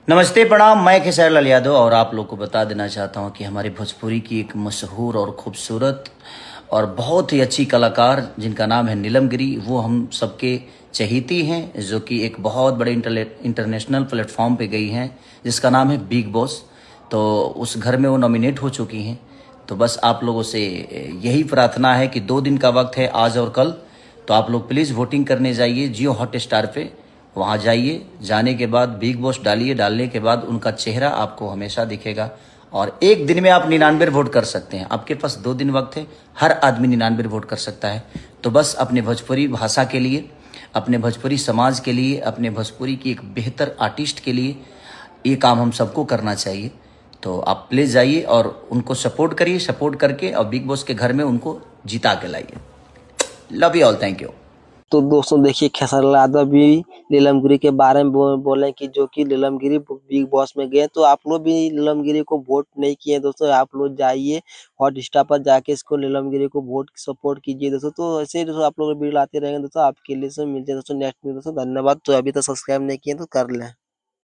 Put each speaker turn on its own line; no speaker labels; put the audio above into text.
नमस्ते प्रणाम, मैं खेसारी लाल यादव और आप लोग को बता देना चाहता हूं कि हमारी भोजपुरी की एक मशहूर और खूबसूरत और बहुत ही अच्छी कलाकार जिनका नाम है नीलम गिरी, वो हम सबके चहेती हैं, जो कि एक बहुत बड़े इंटरनेशनल प्लेटफॉर्म पे गई हैं जिसका नाम है बिग बॉस। तो उस घर में वो नॉमिनेट हो चुकी हैं। तो बस आप लोगों से यही प्रार्थना है कि 2 दिन का वक्त है, आज और कल। तो आप लोग प्लीज़ वोटिंग करने जाइए जियो हॉटस्टार पे, वहाँ जाइए। जाने के बाद बिग बॉस डालिए, डालने के बाद उनका चेहरा आपको हमेशा दिखेगा। और एक दिन में आप 99 वोट कर सकते हैं, आपके पास 2 दिन वक्त है। हर आदमी 99 वोट कर सकता है। तो बस अपने भोजपुरी भाषा के लिए, अपने भोजपुरी समाज के लिए, अपने भोजपुरी की एक बेहतर आर्टिस्ट के लिए ये काम हम सबको करना चाहिए। तो आप प्लीज़ जाइए और उनको सपोर्ट करिए, सपोर्ट करके और बिग बॉस के घर में उनको जिता के लाइए। Love you all, thank you.
तो दोस्तों देखिए, खेसारी लाल यादव भी नीलम गिरी के बारे में बोले कि जो कि नीलम गिरी बिग बॉस में गए। तो आप लोग भी नीलम गिरी को वोट नहीं किए दोस्तों, आप लोग जाइए हॉटस्टार पर जाके इसको नीलम गिरी को वोट सपोर्ट कीजिए दोस्तों। तो ऐसे ही दोस्तों आप लोग वीडियो लाते रहेंगे दोस्तों, आपके लिए सब मिलते हैं दोस्तों नेक्स्ट में दोस्तों। धन्यवाद। तो अभी तक सब्सक्राइब नहीं किए तो कर लें।